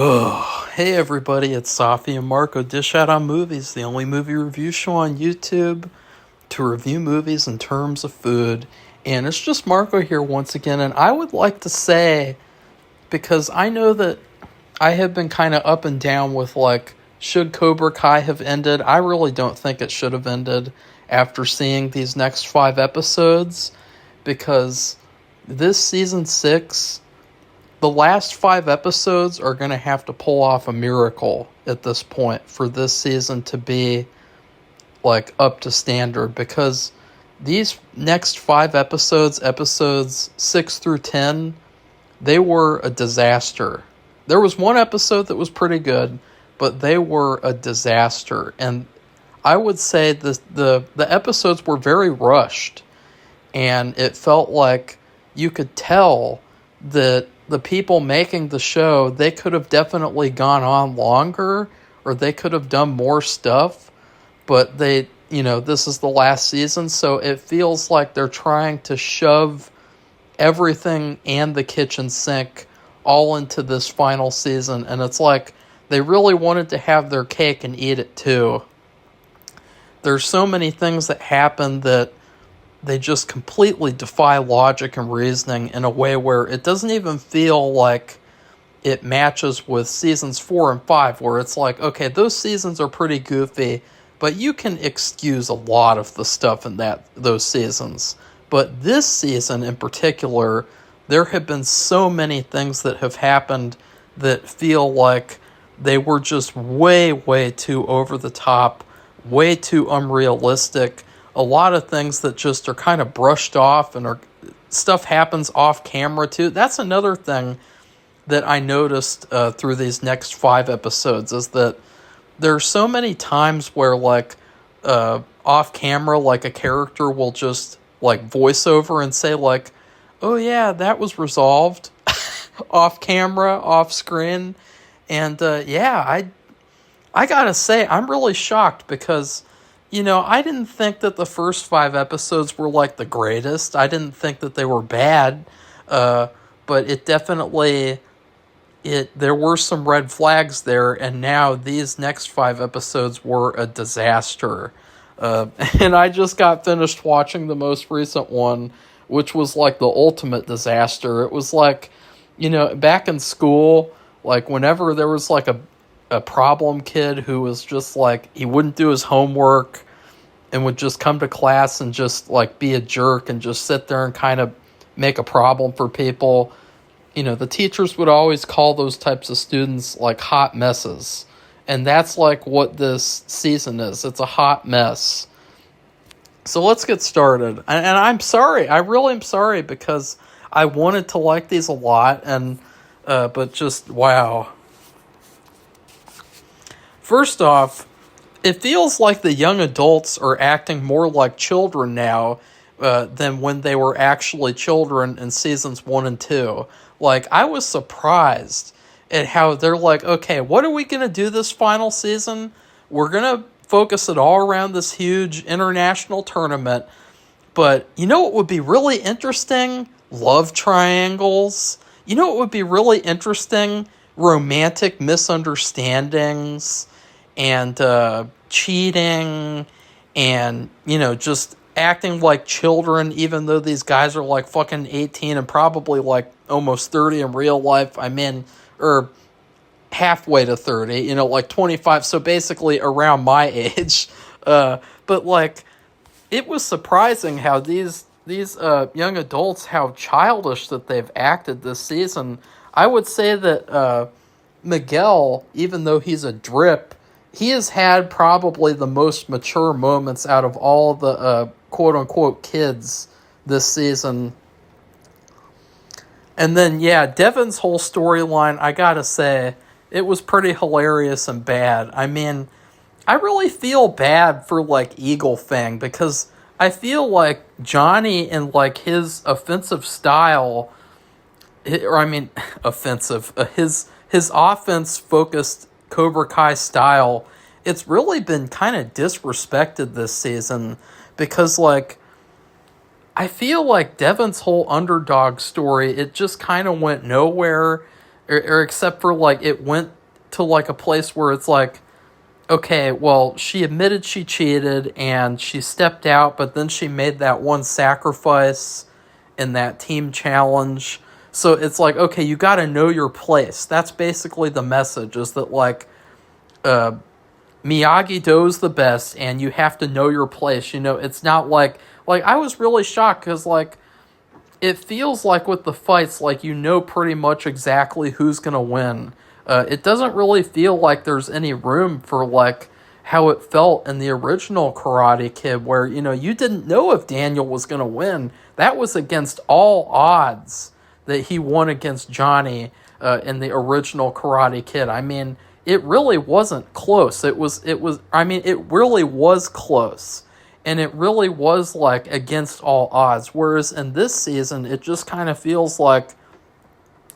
Oh, hey everybody, it's Safi and Marco Dish Out on Movies, the only movie review show on YouTube to review movies in terms of food. And it's just Marco here once again, and I would like to say, because I know that I have been kind of up and down with should Cobra Kai have ended? I really don't think it should have ended after seeing these next 5 episodes, because this season 6, the last 5 episodes are going to have to pull off a miracle at this point for this season to be up to standard, because these next 5 episodes, episodes 6 through 10, they were a disaster. There was one episode that was pretty good, but they were a disaster. And I would say the episodes were very rushed, and it felt like you could tell that the people making the show, they could have definitely gone on longer, or they could have done more stuff, but this is the last season, so it feels like they're trying to shove everything and the kitchen sink all into this final season, and it's like they really wanted to have their cake and eat it too. There's so many things that happen that they just completely defy logic and reasoning in a way where it doesn't even feel like it matches with seasons 4 and 5, where it's like, okay, those seasons are pretty goofy, but you can excuse a lot of the stuff in those seasons. But this season in particular, there have been so many things that have happened that feel like they were just way, way too over the top, way too unrealistic. A lot of things that just are kind of brushed off, and stuff happens off camera too. That's another thing that I noticed through these next 5 episodes, is that there are so many times where off camera, a character will just voice over and say oh yeah, that was resolved off camera, off screen. And I gotta say, I'm really shocked, because I didn't think that the first 5 episodes were the greatest. I didn't think that they were bad, but it definitely, there were some red flags there, and now these next 5 episodes were a disaster. And I just got finished watching the most recent one, which was the ultimate disaster. It was back in school, whenever there was a problem kid who was just he wouldn't do his homework and would just come to class and just be a jerk and just sit there and kind of make a problem for people. The teachers would always call those types of students hot messes. And that's what this season is. It's a hot mess. So let's get started. And I'm sorry. I really am sorry, because I wanted to like these a lot, and but just wow. First off, it feels like the young adults are acting more like children now than when they were actually children in seasons 1 and 2. I was surprised at how they're okay, what are we going to do this final season? We're going to focus it all around this huge international tournament. But you know what would be really interesting? Love triangles. You know what would be really interesting? Romantic misunderstandings and cheating and, just acting like children, even though these guys are fucking 18 and probably almost 30 in real life. I mean, or halfway to 30, 25. So basically around my age. But it was surprising how these young adults, how childish that they've acted this season. I would say that Miguel, even though he's a drip, he has had probably the most mature moments out of all the quote-unquote kids this season. And then, Devin's whole storyline, I gotta say, it was pretty hilarious and bad. I mean, I really feel bad for, Eagle Fang, because I feel like Johnny and, his offensive style, offensive, his offense-focused Cobra Kai style, it's really been kind of disrespected this season, because, I feel like Devin's whole underdog story, it just kind of went nowhere. or except for like it went to like a place where it's like, okay, well, she admitted she cheated and she stepped out, but then she made that one sacrifice in that team challenge. So it's like, okay, you got to know your place. That's basically the message, is that like Miyagi-Do's the best and you have to know your place. You know, it's not like I was really shocked because like it feels like with the fights, like you know pretty much exactly who's going to win. It doesn't really feel like there's any room for like how it felt in the original Karate Kid, where, you know, you didn't know if Daniel was going to win. That was against all odds that he won against Johnny in the original Karate Kid. I mean, it really wasn't close. It really was close. And it really was like against all odds. Whereas in this season, it just kind of feels like,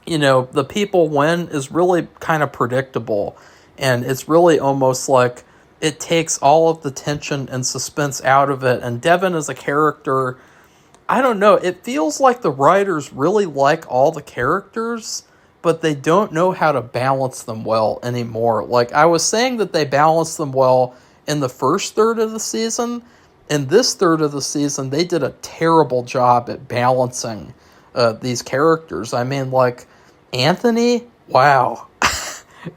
you know, the people win is really kind of predictable. And it's really almost like it takes all of the tension and suspense out of it. And Devin as a character, I don't know, it feels like the writers really like all the characters, but they don't know how to balance them well anymore. Like, I was saying that they balanced them well in the first third of the season. In this third of the season, they did a terrible job at balancing these characters. I mean, like, Anthony, wow.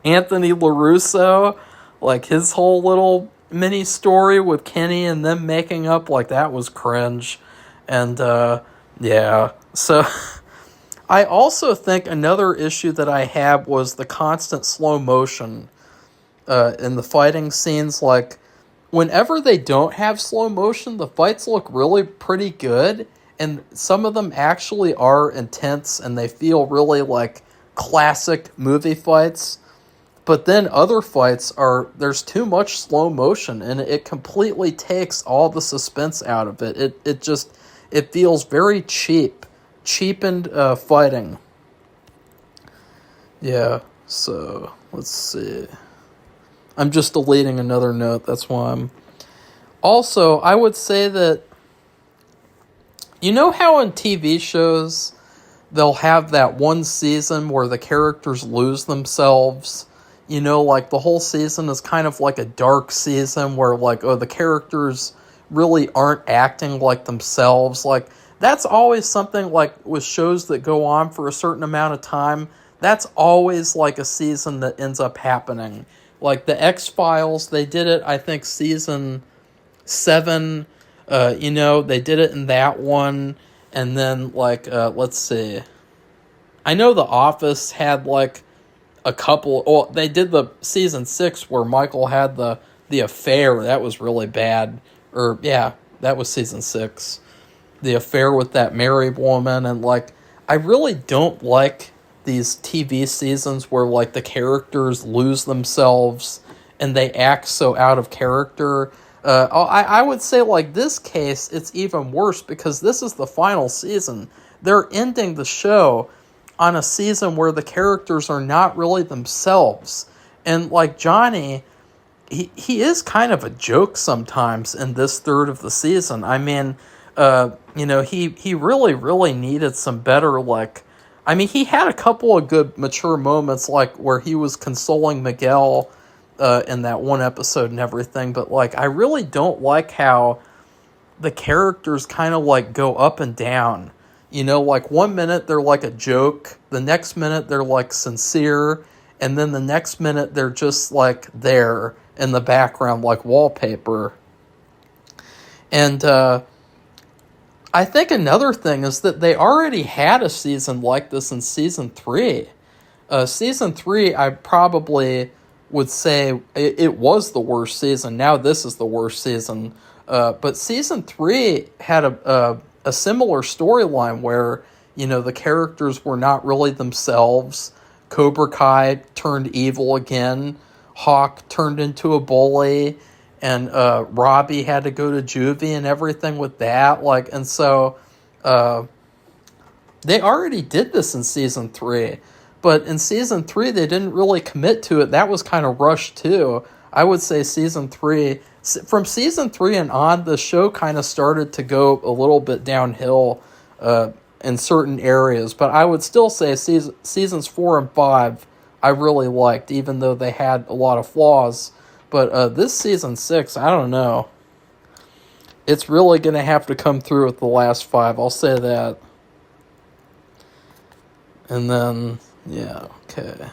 Anthony LaRusso, like, his whole little mini story with Kenny and them making up, like, that was cringe. And, yeah. So, I also think another issue that I had was the constant slow motion in the fighting scenes. Like, whenever they don't have slow motion, the fights look really pretty good. And some of them actually are intense and they feel really like classic movie fights. But then other fights there's too much slow motion and it completely takes all the suspense out of it. It feels very cheapened fighting. Yeah, so let's see. I'm just deleting another note, that's why I'm... Also, I would say that, you know how in TV shows they'll have that one season where the characters lose themselves? You know, like the whole season is kind of like a dark season where like, oh, the characters really aren't acting like themselves. Like, that's always something like with shows that go on for a certain amount of time. That's always like a season that ends up happening. Like the X-Files, they did it, I think, season 7. You know, they did it in that one. And then, like, let's see. I know The Office had, like, a couple... Well, they did the season 6 where Michael had the affair. That was really bad. Or, yeah, that was season 6. The affair with that married woman. And, like, I really don't like these TV seasons where, like, the characters lose themselves and they act so out of character. I would say, like, this case, it's even worse because this is the final season. They're ending the show on a season where the characters are not really themselves. And, like, Johnny, he is kind of a joke sometimes in this third of the season. I mean, you know, he really, really needed some better, like... I mean, he had a couple of good mature moments, like where he was consoling Miguel in that one episode and everything, but like I really don't like how the characters kind of like go up and down. You know, like 1 minute they're like a joke, the next minute they're like sincere, and then the next minute they're just like there in the background like wallpaper. And I think another thing is that they already had a season like this in season 3. Season 3, I probably would say it was the worst season. Now this is the worst season. But season 3 had a similar storyline where, you know, the characters were not really themselves. Cobra Kai turned evil again. Hawk turned into a bully. And Robbie had to go to juvie and everything with that. Like, and so they already did this in season 3. But in season 3, they didn't really commit to it. That was kind of rushed too. I would say season 3, from season 3 and on, the show kind of started to go a little bit downhill. in certain areas, but I would still say seasons 4 and 5 I really liked, even though they had a lot of flaws. But this season 6, I don't know. It's really going to have to come through with the last 5, I'll say that. And then, yeah, okay.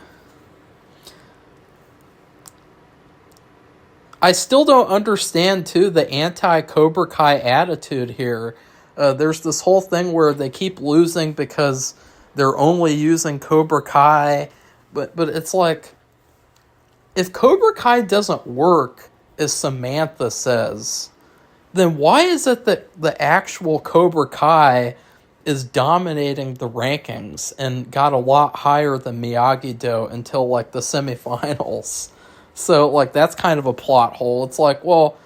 I still don't understand, too, the anti-Cobra Kai attitude here. There's this whole thing where they keep losing because they're only using Cobra Kai. But it's like, if Cobra Kai doesn't work, as Samantha says, then why is it that the actual Cobra Kai is dominating the rankings and got a lot higher than Miyagi-Do until, like, the semifinals? So, like, that's kind of a plot hole. It's like, well,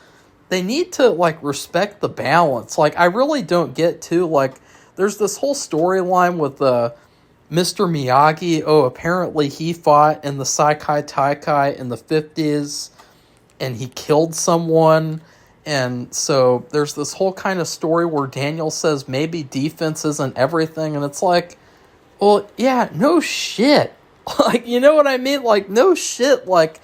they need to, like, respect the balance. Like, I really don't get to, like, there's this whole storyline with Mr. Miyagi. Oh, apparently he fought in the Saikai Taikai in the 50s, and he killed someone. And so there's this whole kind of story where Daniel says maybe defense isn't everything, and it's like, well, yeah, no shit. Like, you know what I mean? Like, no shit. Like,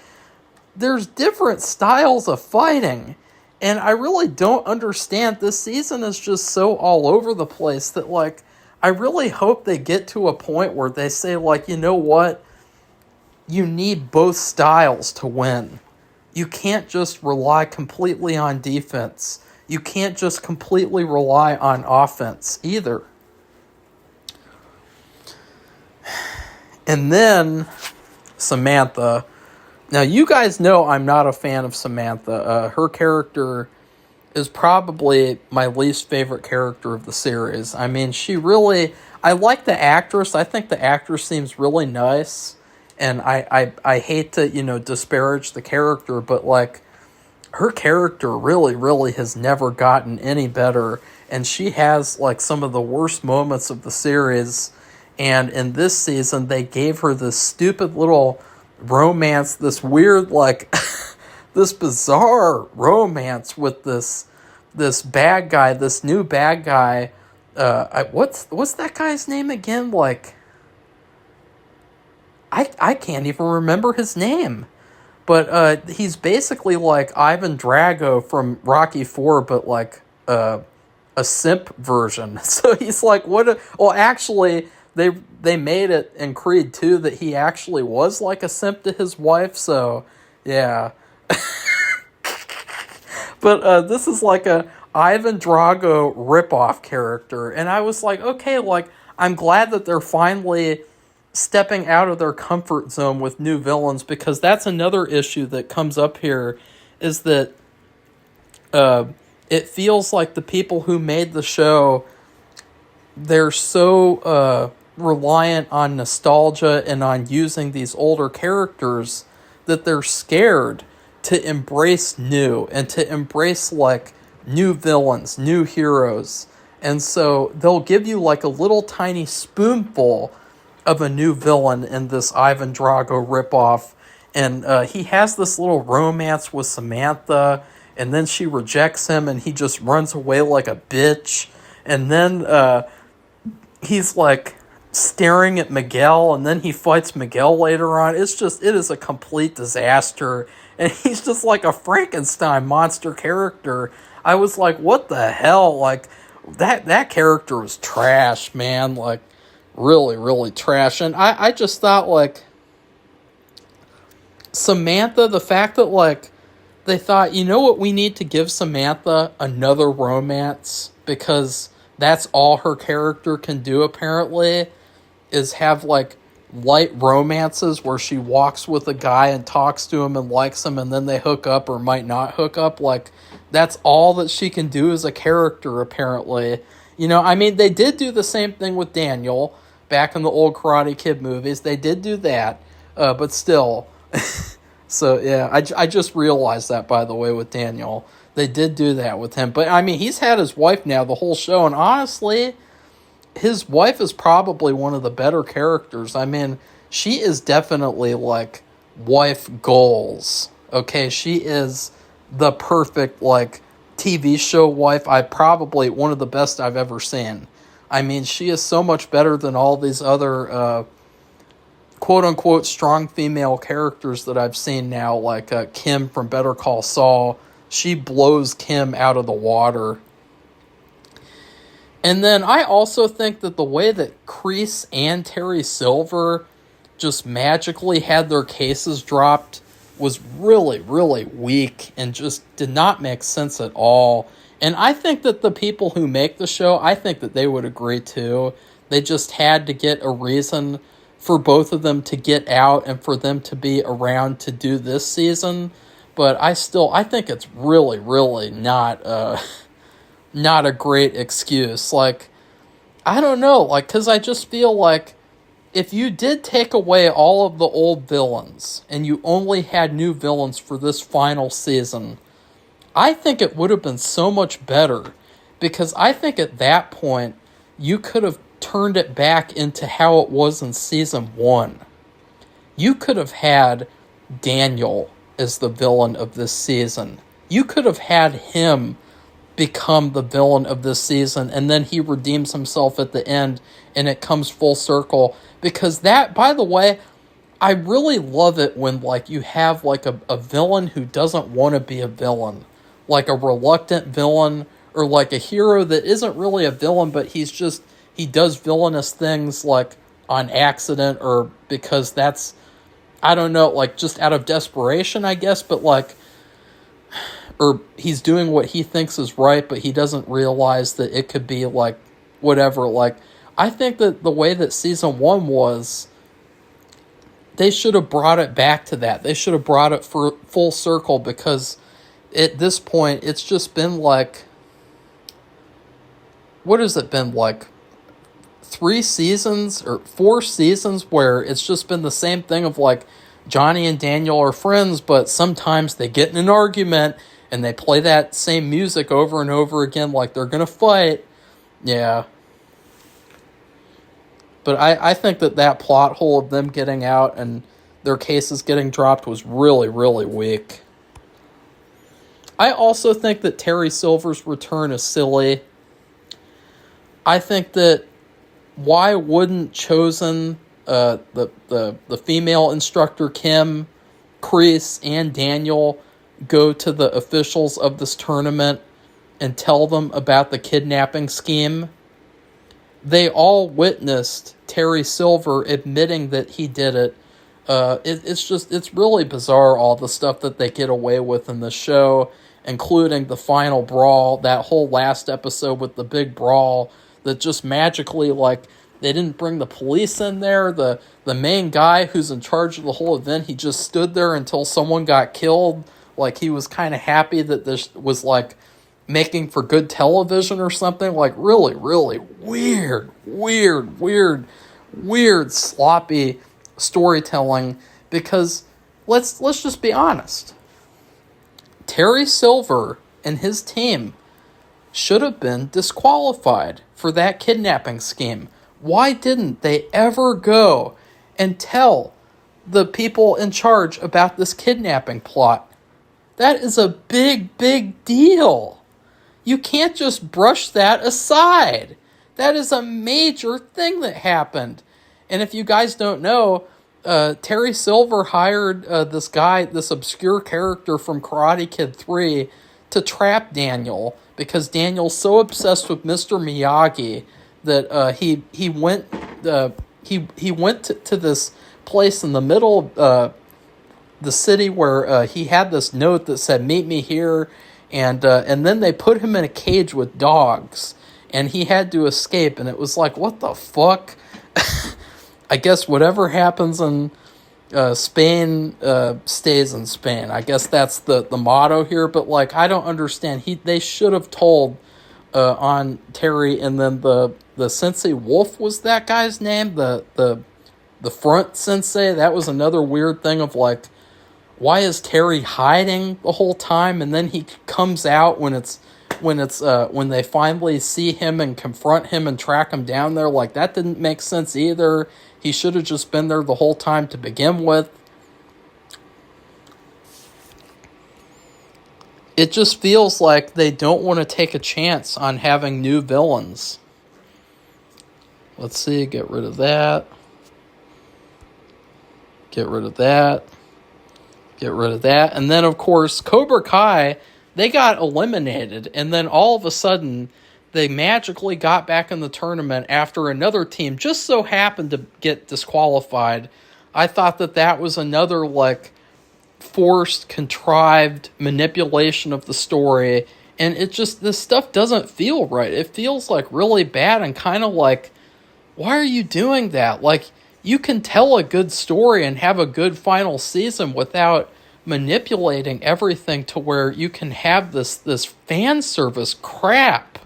there's different styles of fighting, and I really don't understand. This season is just so all over the place that, like, I really hope they get to a point where they say, like, you know what? You need both styles to win. You can't just rely completely on defense. You can't just completely rely on offense either. And then Samantha. Now, you guys know I'm not a fan of Samantha. Her character is probably my least favorite character of the series. I mean, I like the actress. I think the actress seems really nice. And I hate to, disparage the character, but, like, her character really, really has never gotten any better. And she has, like, some of the worst moments of the series. And in this season, they gave her this stupid little romance, this weird, like, this bizarre romance with this bad guy, this new bad guy. What's that guy's name again? Like, I can't even remember his name. But he's basically like Ivan Drago from Rocky IV, but like a simp version. So he's like, actually, they made it in Creed 2 that he actually was like a simp to his wife, so yeah. But this is like a Ivan Drago ripoff character, and I was like, okay, like, I'm glad that they're finally stepping out of their comfort zone with new villains, because that's another issue that comes up here, is that it feels like the people who made the show, they're so reliant on nostalgia and on using these older characters that they're scared to embrace new and to embrace, like, new villains, new heroes. And so they'll give you, like, a little tiny spoonful of a new villain in this Ivan Drago ripoff. And he has this little romance with Samantha, and then she rejects him, and he just runs away like a bitch. And then he's, like, staring at Miguel, and then he fights Miguel later on. It is a complete disaster. And he's just like a Frankenstein monster character. I was like, what the hell? Like, that character was trash, man. Like, really, really trash. And I just thought, like, Samantha, the fact that, like, they thought, you know what, we need to give Samantha another romance, because that's all her character can do, apparently, is have, like, light romances where she walks with a guy and talks to him and likes him, and then they hook up or might not hook up. Like, that's all that she can do as a character, apparently. I mean, they did do the same thing with Daniel back in the old Karate Kid movies. They did do that, but still. So, yeah, I just realized that, by the way, with Daniel. They did do that with him. But, I mean, he's had his wife now the whole show, and honestly, his wife is probably one of the better characters. I mean, she is definitely, like, wife goals. Okay, she is the perfect, like, TV show wife. One of the best I've ever seen. I mean, she is so much better than all these other quote-unquote strong female characters that I've seen now, like Kim from Better Call Saul. She blows Kim out of the water. And then I also think that the way that Kreese and Terry Silver just magically had their cases dropped was really, really weak and just did not make sense at all. And I think that the people who make the show, I think that they would agree too. They just had to get a reason for both of them to get out and for them to be around to do this season. But I think it's really, really not a great excuse. Like, I don't know, like, because I just feel like if you did take away all of the old villains and you only had new villains for this final season, I think it would have been so much better, because I think at that point you could have turned it back into how it was in season 1. You could have had Daniel as the villain of this season. You could have had him become the villain of this season, and then he redeems himself at the end and it comes full circle. Because that, by the way, I really love it when, like, you have like a villain who doesn't want to be a villain, like a reluctant villain, or like a hero that isn't really a villain, but he does villainous things like on accident, or because that's, I don't know, like just out of desperation, I guess, but like, or he's doing what he thinks is right, but he doesn't realize that it could be like whatever. Like, I think that the way that season 1 was, they should have brought it back to that. They should have brought it for full circle, because at this point it's just been like, what has it been, like 3 seasons or 4 seasons where it's just been the same thing of like Johnny and Daniel are friends, but sometimes they get in an argument and they play that same music over and over again like they're going to fight. Yeah. But I think that plot hole of them getting out and their cases getting dropped was really, really weak. I also think that Terry Silver's return is silly. I think that why wouldn't Chosen, the female instructor Kim, Kreese, and Daniel go to the officials of this tournament and tell them about the kidnapping scheme? They all witnessed Terry Silver admitting that he did it. It's really bizarre, all the stuff that they get away with in the show, including the final brawl, that whole last episode with the big brawl that just magically, like, they didn't bring the police in there. The main guy who's in charge of the whole event, he just stood there until someone got killed. Like, he was kind of happy that this was, like, making for good television or something. Like, really, really weird, sloppy storytelling. Because let's just be honest. Terry Silver and his team should have been disqualified for that kidnapping scheme. Why didn't they ever go and tell the people in charge about this kidnapping plot? That is a big, big deal. You can't just brush that aside. That is a major thing that happened. And if you guys don't know, Terry Silver hired this guy, this obscure character from Karate Kid 3, to trap Daniel, because Daniel's so obsessed with Mr. Miyagi that he went to this place in the middle of the city where he had this note that said, "Meet me here," and then they put him in a cage with dogs, and he had to escape. And it was like, what the fuck? I guess whatever happens in Spain stays in Spain. I guess that's the motto here. But like, I don't understand. They should have told on Terry, and then the Sensei Wolf was that guy's name. The front sensei. That was another weird thing of like, why is Terry hiding the whole time, and then he comes out when they finally see him and confront him and track him down there? Like, that didn't make sense either. He should have just been there the whole time to begin with. It just feels like they don't want to take a chance on having new villains. Let's see, get rid of that. Get rid of that. Get rid of that. And then, of course, Cobra Kai, they got eliminated. And then all of a sudden, they magically got back in the tournament after another team just so happened to get disqualified. I thought that was another, like, forced, contrived manipulation of the story. And it just, this stuff doesn't feel right. It feels, like, really bad and kind of like, why are you doing that? Like, you can tell a good story and have a good final season without manipulating everything to where you can have this fan service crap.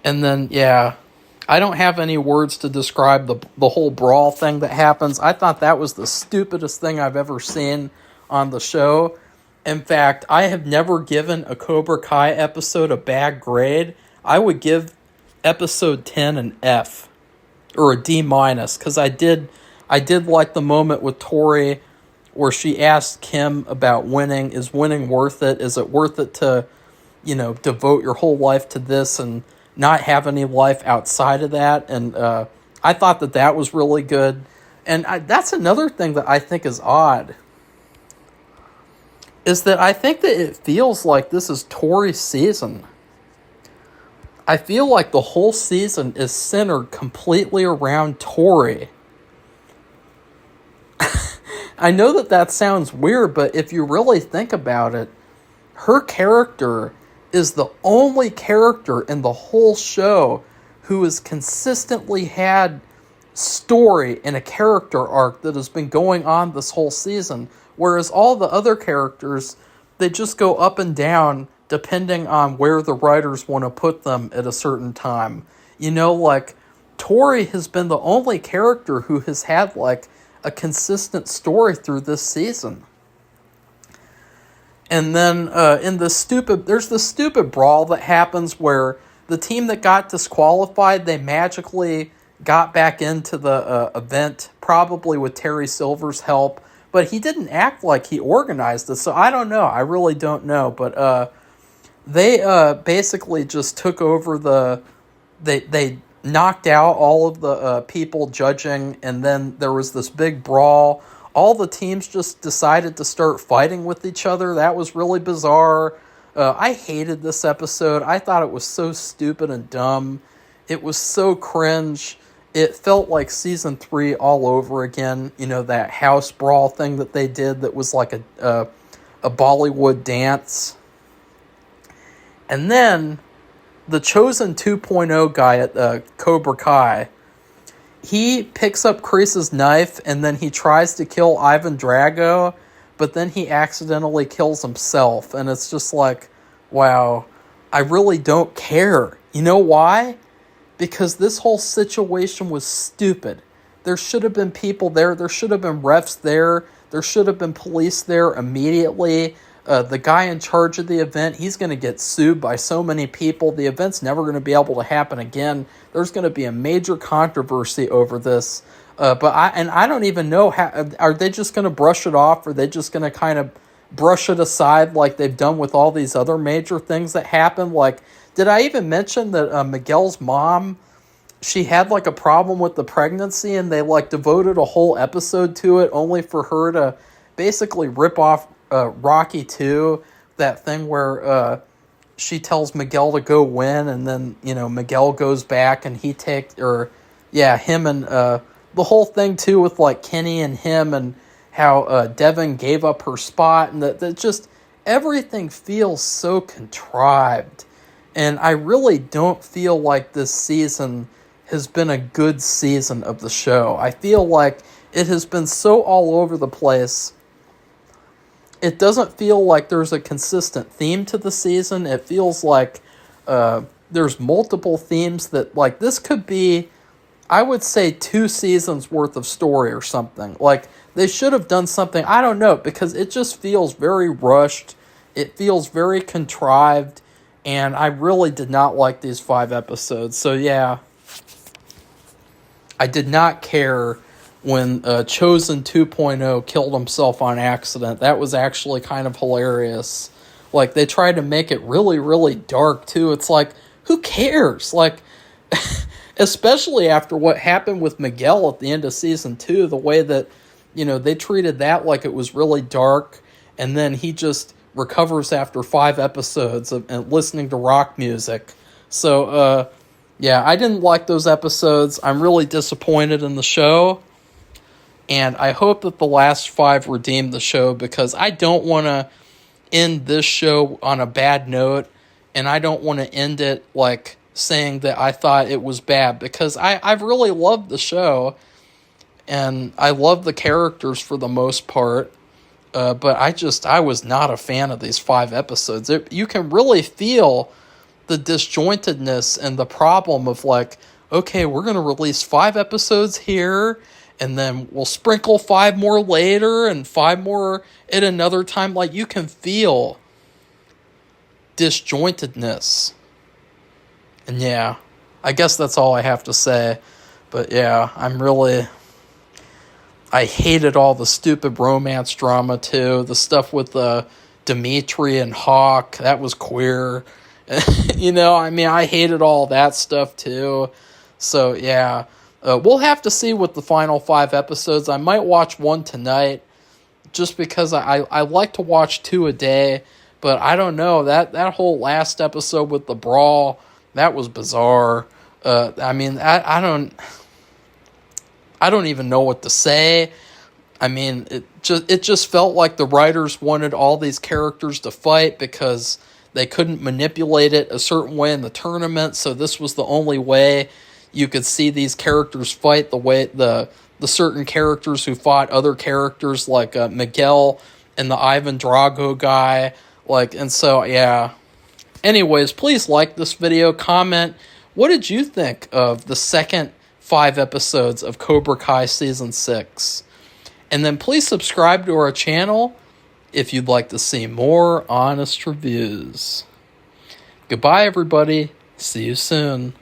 And then, yeah, I don't have any words to describe the whole brawl thing that happens. I thought that was the stupidest thing I've ever seen on the show. In fact, I have never given a Cobra Kai episode a bad grade. I would give episode 10 an F. Or a D-, because I did like the moment with Tori where she asked Kim about winning. Is winning worth it? Is it worth it to, devote your whole life to this and not have any life outside of that? And I thought that was really good. And that's another thing that I think is odd, is that I think that it feels like this is Tori's season. I feel like the whole season is centered completely around Tori. I know that sounds weird, but if you really think about it, her character is the only character in the whole show who has consistently had story and a character arc that has been going on this whole season, whereas all the other characters, they just go up and down depending on where the writers want to put them at a certain time. Like, Tori has been the only character who has had, like, a consistent story through this season. And then there's the stupid brawl that happens where the team that got disqualified, they magically got back into the event, probably with Terry Silver's help, but he didn't act like he organized it, so I don't know. I really don't know, but they basically just took over they knocked out all of the people judging, and then there was this big brawl. All the teams just decided to start fighting with each other. That was really bizarre. I hated this episode. I thought it was so stupid and dumb. It was so cringe. It felt like season 3 all over again. That house brawl thing that they did that was like a Bollywood dance. And then the Chosen 2.0 guy at Cobra Kai, he picks up Kreese's knife and then he tries to kill Ivan Drago, but then he accidentally kills himself. And it's just like, wow, I really don't care. You know why? Because this whole situation was stupid. There should have been people there. There should have been refs there. There should have been police there immediately. The guy in charge of the event, he's going to get sued by so many people. The event's never going to be able to happen again. There's going to be a major controversy over this. But I don't even know how. Are they just going to brush it off? Or are they just going to kind of brush it aside like they've done with all these other major things that happen? Like, did I even mention that Miguel's mom, she had like a problem with the pregnancy, and they like devoted a whole episode to it only for her to basically rip off Rocky 2, that thing where she tells Miguel to go win, and then Miguel goes back and he him and the whole thing too with like Kenny and him, and how Devin gave up her spot, and that just everything feels so contrived. And I really don't feel like this season has been a good season of the show. I feel like it has been so all over the place. It doesn't feel like there's a consistent theme to the season. It feels like there's multiple themes that, like, this could be, I would say, 2 seasons worth of story or something. Like, they should have done something, I don't know, because it just feels very rushed. It feels very contrived, and I really did not like these 5 episodes. So, yeah, I did not care when Chosen 2.0 killed himself on accident. That was actually kind of hilarious. Like, they tried to make it really, really dark, too. It's like, who cares? Like, especially after what happened with Miguel at the end of season 2, the way that, they treated that like it was really dark, and then he just recovers after 5 episodes and listening to rock music. So, yeah, I didn't like those episodes. I'm really disappointed in the show, and I hope that the last 5 redeem the show, because I don't want to end this show on a bad note, and I don't want to end it like saying that I thought it was bad, because I've really loved the show, and I love the characters for the most part, but I was not a fan of these 5 episodes. You can really feel the disjointedness and the problem of like, okay, we're going to release 5 episodes here, and then we'll sprinkle 5 more later and 5 more at another time. Like, you can feel disjointedness. And yeah, I guess that's all I have to say. But yeah, I hated all the stupid romance drama too. The stuff with Dimitri and Hawk, that was queer. I hated all that stuff too. So yeah, we'll have to see with the final 5 episodes. I might watch one tonight, just because I like to watch 2 a day. But I don't know, that whole last episode with the brawl, that was bizarre. I don't even know what to say. It just felt like the writers wanted all these characters to fight because they couldn't manipulate it a certain way in the tournament, so this was the only way you could see these characters fight, the way the certain characters who fought other characters like Miguel and the Ivan Drago guy. And so, yeah. Anyways, please like this video, comment. What did you think of the second 5 episodes of Cobra Kai Season 6? And then please subscribe to our channel if you'd like to see more honest reviews. Goodbye, everybody. See you soon.